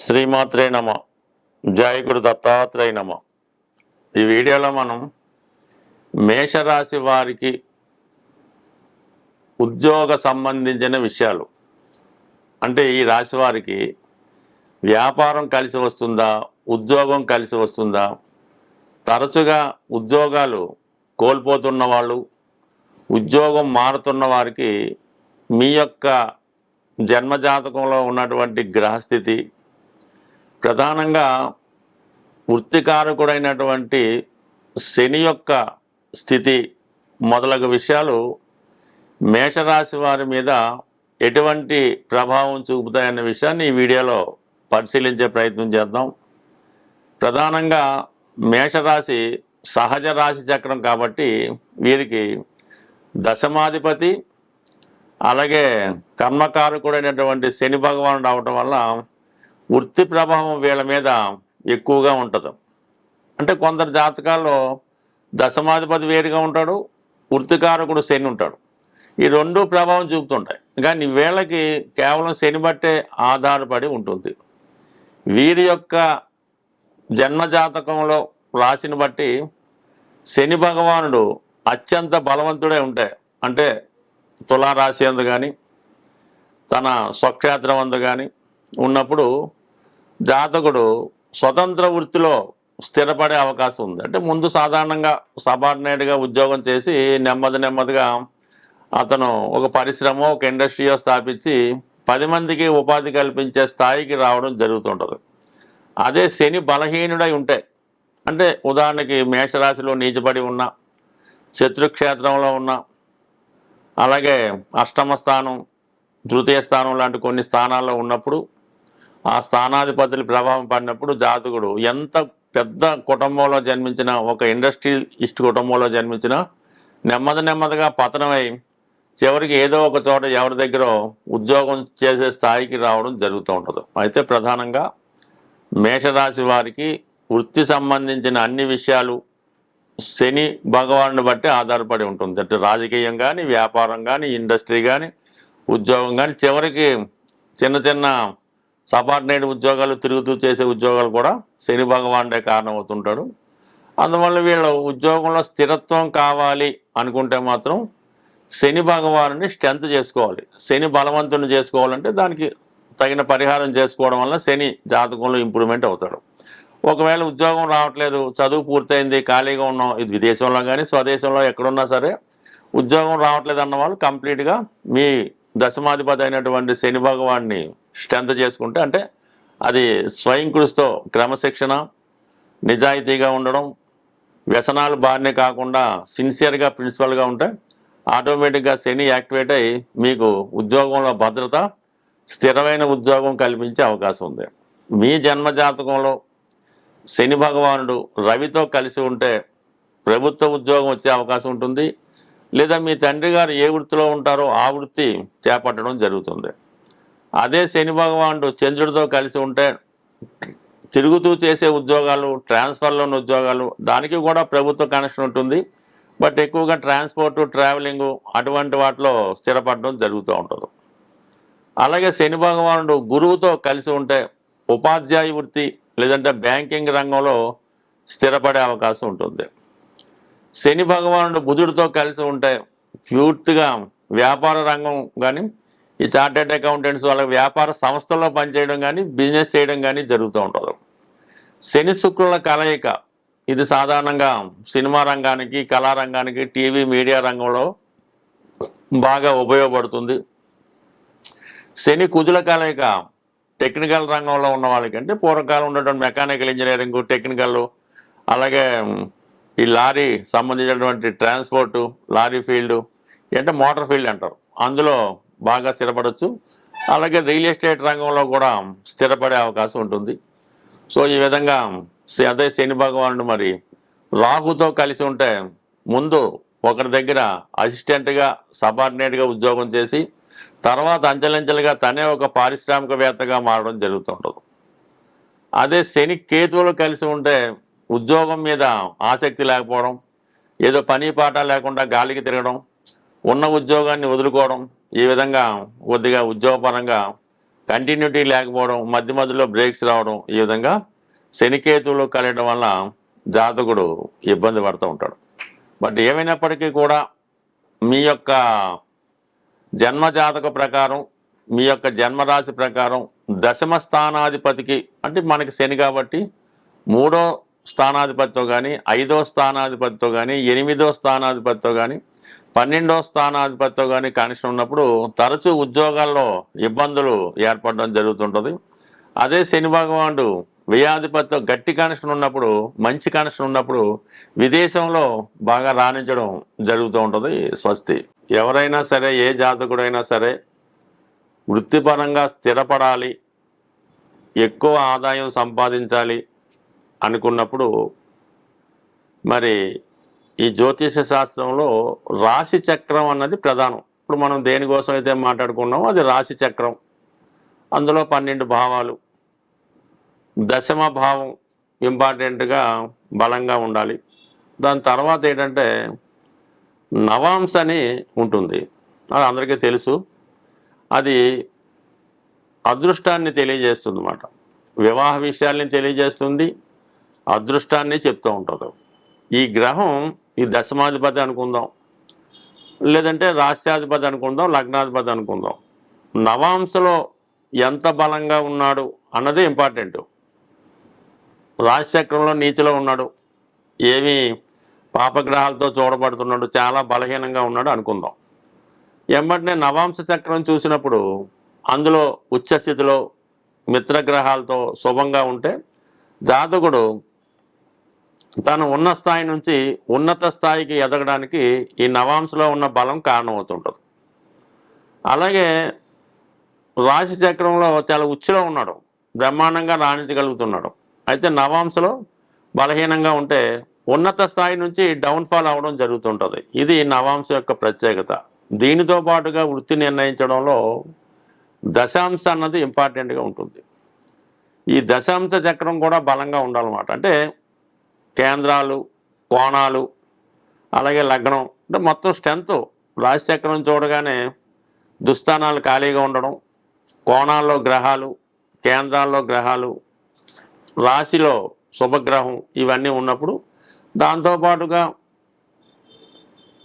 శ్రీమాత్రే నమ. జయ గురు దత్తాత్రేయ నమ. ఈ వీడియోలో మనం మేషరాశి వారికి ఉద్యోగ సంబంధించిన విషయాలు, అంటే ఈ రాశి వారికి వ్యాపారం కలిసి వస్తుందా, ఉద్యోగం కలిసి వస్తుందా, తరచుగా ఉద్యోగాలు కోల్పోతున్న వాళ్ళు, ఉద్యోగం మారుతున్న వారికి మీ యొక్క జన్మజాతకంలో ఉన్నటువంటి గ్రహస్థితి, ప్రధానంగా వృత్తికారకుడైనటువంటి శని యొక్క స్థితి మొదలగు విషయాలు మేషరాశి వారి మీద ఎటువంటి ప్రభావం చూపుతాయన్న విషయాన్ని ఈ వీడియోలో పరిశీలించే ప్రయత్నం చేద్దాం. ప్రధానంగా మేషరాశి సహజ రాశి చక్రం కాబట్టి వీరికి దశమాధిపతి అలాగే కర్మకారకుడైనటువంటి శని భగవానుడు అవటం వల్ల వృత్తి ప్రభావం వీళ్ళ మీద ఎక్కువగా ఉంటుంది. అంటే కొందరు జాతకాల్లో దశమాధిపతి వేరుగా ఉంటాడు, వృత్తికారకుడు శని ఉంటాడు. ఈ రెండు ప్రభావం చూపుతుంటాయి, కానీ వీళ్ళకి కేవలం శని బట్టే ఆధారపడి ఉంటుంది. వీరి యొక్క జన్మజాతకంలో రాశిని బట్టి శని భగవానుడు అత్యంత బలవంతుడే ఉంటాయి. అంటే తులారాశి అందు కానీ తన స్వక్షేత్రం అందు కానీ ఉన్నప్పుడు జాతకుడు స్వతంత్ర వృత్తిలో స్థిరపడే అవకాశం ఉంది. అంటే ముందు సాధారణంగా సబార్డినేట్గా ఉద్యోగం చేసి నెమ్మదిగా అతను ఒక పరిశ్రమ, ఒక ఇండస్ట్రీయో స్థాపించి 10 మందికి ఉపాధి కల్పించే స్థాయికి రావడం జరుగుతుంటుంది. అదే శని బలహీనుడై ఉంటే, అంటే ఉదాహరణకి మేషరాశిలో నీచబడి ఉన్న, శత్రుక్షేత్రంలో ఉన్న, అలాగే అష్టమ స్థానం, తృతీయ స్థానం లాంటి కొన్ని స్థానాల్లో ఉన్నప్పుడు, ఆ స్థానాధిపతుల ప్రభావం పడినప్పుడు జాతకుడు ఎంత పెద్ద కుటుంబంలో జన్మించిన, ఒక ఇండస్ట్రియలిస్ట్ కుటుంబంలో జన్మించిన నెమ్మదిగా పతనమై చివరికి ఏదో ఒక చోట ఎవరి దగ్గర ఉద్యోగం చేసే స్థాయికి రావడం జరుగుతూ ఉంటుంది. అయితే ప్రధానంగా మేషరాశి వారికి వృత్తి సంబంధించిన అన్ని విషయాలు శని భగవానుని బట్టి ఆధారపడి ఉంటుంది. అంటే రాజకీయం కానీ, వ్యాపారం కానీ, ఇండస్ట్రీ కానీ, ఉద్యోగం కానీ, చివరికి చిన్న సబార్డినేట్ ఉద్యోగాలు, తిరుగుతూ చేసే ఉద్యోగాలు కూడా శని భగవానుడే కారణమవుతుంటాడు. అందువల్ల వీళ్ళు ఉద్యోగంలో స్థిరత్వం కావాలి అనుకుంటే మాత్రం శని భగవానుని స్ట్రెంత్ చేసుకోవాలి. శని బలవంతుని చేసుకోవాలంటే దానికి తగిన పరిహారం చేసుకోవడం వల్ల శని జాతకంలో ఇంప్రూవ్మెంట్ అవుతాడు. ఒకవేళ ఉద్యోగం రావట్లేదు, చదువు పూర్తయింది, ఖాళీగా ఉన్నాం, ఇది విదేశంలో కానీ స్వదేశంలో ఎక్కడున్నా సరే ఉద్యోగం రావట్లేదు అన్న వాళ్ళు కంప్లీట్గా మీ దశమాధిపతి అయినటువంటి శని భగవాన్ని స్ట్రెంత్ చేసుకుంటే, అంటే అది స్వయం కృషితో క్రమశిక్షణ, నిజాయితీగా ఉండడం, వ్యసనాలు బారినే కాకుండా సిన్సియర్గా ప్రిన్సిపల్గా ఉంటే ఆటోమేటిక్గా శని యాక్టివేట్ అయ్యి మీకు ఉద్యోగంలో భద్రత, స్థిరమైన ఉద్యోగం కల్పించే అవకాశం ఉంది. మీ జన్మజాతకంలో శని భగవానుడు రవితో కలిసి ఉంటే ప్రభుత్వ ఉద్యోగం వచ్చే అవకాశం ఉంటుంది, లేదా మీ తండ్రి గారు ఏ వృత్తిలో ఉంటారో ఆ వృత్తి చేపట్టడం జరుగుతుంది. అదే శని భగవానుడు చంద్రుడితో కలిసి ఉంటే తిరుగుతూ చేసే ఉద్యోగాలు, ట్రాన్స్ఫర్లోని ఉద్యోగాలు, దానికి కూడా ప్రభుత్వ కనెక్షన్ ఉంటుంది. బట్ ఎక్కువగా ట్రాన్స్పోర్టు, ట్రావెలింగు అటువంటి వాటిలో స్థిరపడడం జరుగుతూ ఉంటుంది. అలాగే శని భగవానుడు గురువుతో కలిసి ఉంటే ఉపాధ్యాయ వృత్తి లేదంటే బ్యాంకింగ్ రంగంలో స్థిరపడే అవకాశం ఉంటుంది. శని భగవానుడు బుధుడితో కలిసి ఉంటే పూర్తిగా వ్యాపార రంగం కానీ, ఈ చార్టెడ్ అకౌంటెంట్స్ వాళ్ళ వ్యాపార సంస్థల్లో పనిచేయడం కానీ, బిజినెస్ చేయడం కానీ జరుగుతూ ఉంటుంది. శని శుక్రుల కలయిక ఇది సాధారణంగా సినిమా రంగానికి, కళారంగానికి, టీవీ మీడియా రంగంలో బాగా ఉపయోగపడుతుంది. శని కుజుల కలయిక టెక్నికల్ రంగంలో ఉన్న వాళ్ళకి, అంటే పూర్వకాలం ఉన్నటువంటి మెకానికల్ ఇంజనీరింగ్, టెక్నికల్, అలాగే ఈ లారీ సంబంధించినటువంటి ట్రాన్స్పోర్టు, లారీ ఫీల్డు, అంటే మోటార్ ఫీల్డ్ అంటారు, అందులో బాగా స్థిరపడవచ్చు. అలాగే రియల్ ఎస్టేట్ రంగంలో కూడా స్థిరపడే అవకాశం ఉంటుంది. సో ఈ విధంగా అదే శని భగవానుడు మరి రాహుతో కలిసి ఉంటే ముందు ఒకరి దగ్గర అసిస్టెంట్గా, సబార్డినేట్గా ఉద్యోగం చేసి తర్వాత అంచెలంచెలుగా తనే ఒక పారిశ్రామికవేత్తగా మారడం జరుగుతుంటుంది. అదే శని కేతువులు కలిసి ఉంటే ఉద్యోగం మీద ఆసక్తి లేకపోవడం, ఏదో పని పాట లేకుండా గాలికి తిరగడం, ఉన్న ఉద్యోగాన్ని వదులుకోవడం, ఈ విధంగా కొద్దిగా ఉద్యోగపరంగా కంటిన్యూటీ లేకపోవడం, మధ్య మధ్యలో బ్రేక్స్ రావడం, ఈ విధంగా శనికేతువులు కలగడం వల్ల జాతకుడు ఇబ్బంది పడుతూ ఉంటాడు. బట్ ఏమైనప్పటికీ కూడా మీ యొక్క జన్మజాతక ప్రకారం, మీ యొక్క జన్మరాశి ప్రకారం దశమ స్థానాధిపతికి, అంటే మనకి శని కాబట్టి 3వ స్థానాధిపతితో కానీ, 5వ స్థానాధిపతితో కానీ, 8వ స్థానాధిపతితో కానీ, 12వ స్థానాధిపతితో కానీ కనెక్షన్ ఉన్నప్పుడు తరచూ ఉద్యోగాల్లో ఇబ్బందులు ఏర్పడడం జరుగుతుంటుంది. అదే శని భగవానుడు వ్యయాధిపతితో గట్టి కనెక్షన్ ఉన్నప్పుడు, మంచి కనెక్షన్ ఉన్నప్పుడు విదేశంలో బాగా రాణించడం జరుగుతూ ఉంటుంది. స్వస్తి. ఎవరైనా సరే, ఏ జాతకుడైనా సరే వృత్తిపరంగా స్థిరపడాలి, ఎక్కువ ఆదాయం సంపాదించాలి అనుకున్నప్పుడు మరి ఈ జ్యోతిష శాస్త్రంలో రాశి చక్రం అన్నది ప్రధానం. ఇప్పుడు మనం దేనికోసం అయితే మాట్లాడుకున్నామో అది రాశి చక్రం. అందులో 12 భావాలు, దశమ భావం ఇంపార్టెంట్గా బలంగా ఉండాలి. దాని తర్వాత ఏంటంటే నవాంశ అని ఉంటుంది, అది అందరికీ తెలుసు. అది అదృష్టాన్ని తెలియజేస్తుంది అన్నమాట. వివాహ విషయాల్ని తెలియజేస్తుంది, అదృష్టాన్ని చెప్తూ ఉంటుంది. ఈ గ్రహం ఈ దశమాధిపతి అనుకుందాం, లేదంటే రాష్ట్రాధిపతి అనుకుందాం, లగ్నాధిపతి అనుకుందాం. నవాంశలో ఎంత బలంగా ఉన్నాడు అన్నదే ఇంపార్టెంట్. రాశిచక్రంలో నీచలో ఉన్నాడు, ఏమి పాపగ్రహాలతో చూడబడుతున్నాడు, చాలా బలహీనంగా ఉన్నాడు అనుకుందాం. వెంబటనే నవాంశ చక్రం చూసినప్పుడు అందులో ఉచ్చస్థితిలో మిత్రగ్రహాలతో శుభంగా ఉంటే జాతకుడు తను ఉన్న స్థాయి నుంచి ఉన్నత స్థాయికి ఎదగడానికి ఈ నవాంశలో ఉన్న బలం కారణమవుతుంటుంది. అలాగే రాశి చక్రంలో చాలా ఉచ్చులో ఉన్నాడు, బ్రహ్మాండంగా రాణించగలుగుతున్నాడు. అయితే నవాంశలో బలహీనంగా ఉంటే ఉన్నత స్థాయి నుంచి డౌన్ఫాల్ అవ్వడం జరుగుతుంటుంది. ఇది నవాంశ యొక్క ప్రత్యేకత. దీనితో పాటుగా వృత్తి నిర్ణయించడంలో దశాంశ అన్నది ఇంపార్టెంట్గా ఉంటుంది. ఈ దశాంశ చక్రం కూడా బలంగా ఉండాలన్నమాట. అంటే కేంద్రాలు, కోణాలు, అలాగే లగ్నం, అంటే మొత్తం స్ట్రెంత్. రాశి చక్రం చూడగానే దుస్థానాలు ఖాళీగా ఉండడం, కోణాల్లో గ్రహాలు, కేంద్రాల్లో గ్రహాలు, రాశిలో శుభగ్రహం, ఇవన్నీ ఉన్నప్పుడు దాంతోపాటుగా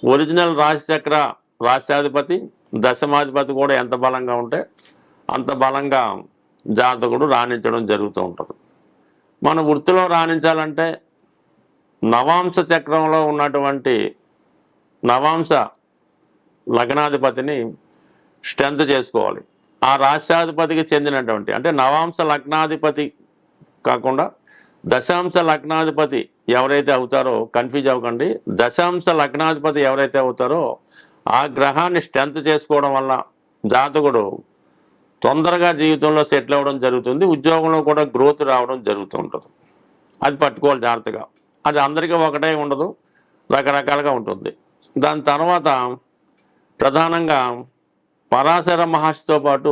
ఒరిజినల్ రాశిచక్ర రాశ్యాధిపతి, దశమాధిపతి కూడా ఎంత బలంగా ఉంటే అంత బలంగా జాతకుడు రాణించడం జరుగుతూ ఉంటుంది. మన వృత్తిలో రాణించాలంటే నవాంశ చక్రంలో ఉన్నటువంటి నవాంశ లగ్నాధిపతిని స్ట్రెంత్ చేసుకోవాలి. ఆ రాశ్యాధిపతికి చెందినటువంటి, అంటే నవాంశ లగ్నాధిపతి కాకుండా దశాంశ లగ్నాధిపతి ఎవరైతే అవుతారో, కన్ఫ్యూజ్ అవ్వకండి, దశాంశ లగ్నాధిపతి ఎవరైతే అవుతారో ఆ గ్రహాన్ని స్ట్రెంత్ చేసుకోవడం వల్ల జాతకుడు తొందరగా జీవితంలో సెటిల్ అవ్వడం జరుగుతుంది. ఉద్యోగంలో కూడా గ్రోత్ రావడం జరుగుతూ ఉంటుంది. అది పట్టుకోవాలి జాగ్రత్తగా. అది అందరికీ ఒకటే ఉండదు, రకరకాలుగా ఉంటుంది. దాని తర్వాత ప్రధానంగా పరాశర మహర్షితో పాటు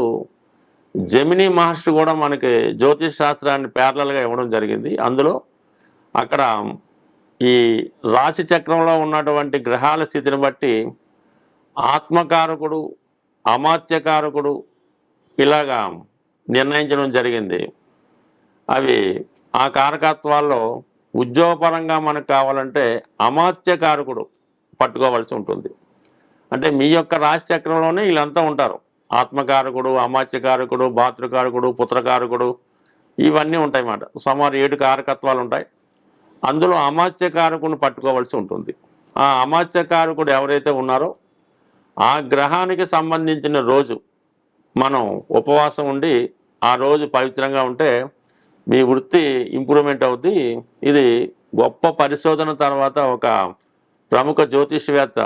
జమిని మహర్షి కూడా మనకి జ్యోతిష్ శాస్త్రాన్ని ప్యారలల్గా ఇవ్వడం జరిగింది. అందులో అక్కడ ఈ రాశి చక్రంలో ఉన్నటువంటి గ్రహాల స్థితిని బట్టి ఆత్మకారకుడు, అమాత్యకారకుడు ఇలాగా నిర్ణయించడం జరిగింది. అవి ఆ కారకత్వాల్లో ఉద్యోగపరంగా మనకు కావాలంటే అమాత్యకారకుడు పట్టుకోవాల్సి ఉంటుంది. అంటే మీ యొక్క రాశి చక్రంలోనే వీళ్ళంతా ఉంటారు. ఆత్మకారకుడు, అమాత్యకారకుడు, భాతృకారకుడు, పుత్రకారకుడు, ఇవన్నీ ఉంటాయి అన్నమాట. సుమారు 7 కారకత్వాలు ఉంటాయి. అందులో అమాత్యకారకుడిని పట్టుకోవాల్సి ఉంటుంది. ఆ అమాత్యకారకుడు ఎవరైతే ఉన్నారో ఆ గ్రహానికి సంబంధించిన రోజు మనం ఉపవాసం ఉండి ఆ రోజు పవిత్రంగా ఉంటే మీ వృత్తి ఇంప్రూవ్మెంట్ అవుతుంది. ఇది గొప్ప పరిశోధన తర్వాత ఒక ప్రముఖ జ్యోతిష్వేత్త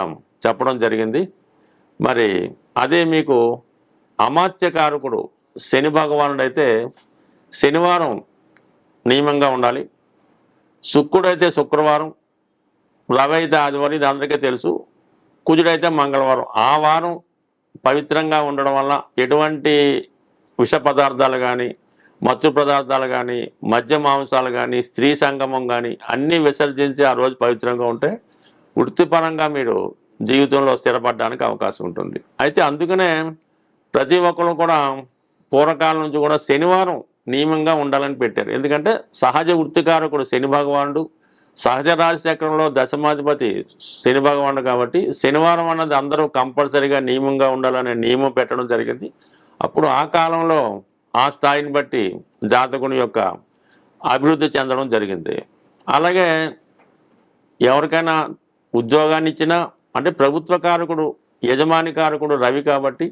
చెప్పడం జరిగింది. మరి అదే మీకు అమాత్యకారకుడు శని భగవానుడు అయితే శనివారం నియమంగా ఉండాలి, శుక్రుడైతే శుక్రవారం, రవి అయితే ఆదివారం, ఇది అందరికీ తెలుసు, కుజుడైతే మంగళవారం. ఆ వారం పవిత్రంగా ఉండడం వల్ల ఎటువంటి విష పదార్థాలు కానీ, మత్తు పదార్థాలు కానీ, మద్య మాంసాలు కానీ, స్త్రీ సంగమం కానీ అన్నీ విసర్జించి ఆ రోజు పవిత్రంగా ఉంటే వృత్తిపరంగా మీరు జీవితంలో స్థిరపడడానికి అవకాశం ఉంటుంది. అయితే అందుకనే ప్రతి ఒక్కరు కూడా పూర్వకాలం నుంచి కూడా శనివారం నియమంగా ఉండాలని పెట్టారు. ఎందుకంటే సహజ వృత్తికారకుడు శని భగవానుడు, సహజ రాశిచక్రంలో దశమాధిపతి శని భగవానుడు కాబట్టి శనివారం అన్నది అందరూ కంపల్సరీగా నియమంగా ఉండాలనే నియమం పెట్టడం జరిగింది. అప్పుడు ఆ కాలంలో ఆ స్థాయిని బట్టి జాతకుని యొక్క అభివృద్ధి చెందడం జరిగింది. అలాగే ఎవరికైనా ఉద్యోగాన్ని ఇచ్చినా అంటే ప్రభుత్వ కారకుడు యజమాని కారకుడు రవి కాబట్టి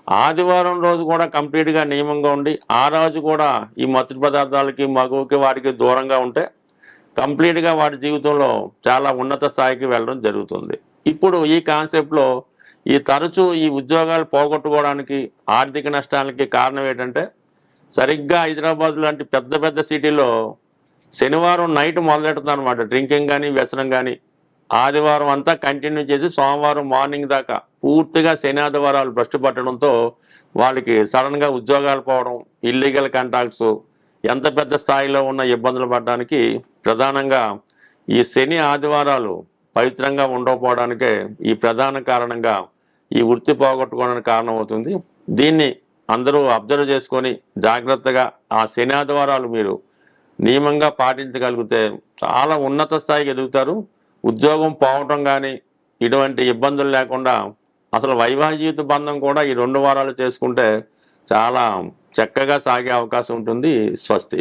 ఆదివారం రోజు కూడా కంప్లీట్గా నియమంగా ఉండి ఆ రోజు కూడా ఈ మత్తు పదార్థాలకి మగువకి వారికి దూరంగా ఉంటే కంప్లీట్గా వాడి జీవితంలో చాలా ఉన్నత స్థాయికి వెళ్ళడం జరుగుతుంది. ఇప్పుడు ఈ కాన్సెప్ట్లో ఈ తరచూ ఈ ఉద్యోగాలు పోగొట్టుకోవడానికి ఆర్థిక నష్టాలకి కారణం ఏంటంటే సరిగ్గా హైదరాబాద్ లాంటి పెద్ద పెద్ద సిటీలో శనివారం నైట్ మొదలెడుతుంది అనమాట డ్రింకింగ్ కానీ వ్యసనం కానీ. ఆదివారం అంతా కంటిన్యూ చేసి సోమవారం మార్నింగ్ దాకా పూర్తిగా శని ఆదివారాలు భ్రష్టు పట్టడంతో వాళ్ళకి సడన్గా ఉద్యోగాలు పోవడం, ఇల్లీగల్ కాంట్రాక్ట్స్, ఎంత పెద్ద స్థాయిలో ఉన్న ఇబ్బందులు పడడానికి ప్రధానంగా ఈ శని ఆదివారాలు పవిత్రంగా ఉండకపోవడానికే ఈ ప్రధాన కారణంగా ఈ వృత్తి పోగొట్టుకోవడానికి కారణం అవుతుంది. దీన్ని అందరూ అబ్జర్వ్ చేసుకొని జాగ్రత్తగా ఆ శని ఆదివారాలు మీరు నియమంగా పాటించగలిగితే చాలా ఉన్నత స్థాయికి ఎదుగుతారు. ఉద్యోగం పోవటం కానీ ఇటువంటి ఇబ్బందులు లేకుండా అసలు వైవాహిక జీవిత బంధం కూడా ఈ 2 వారాలు చేసుకుంటే చాలా చక్కగా సాగే అవకాశం ఉంటుంది. స్వస్తి.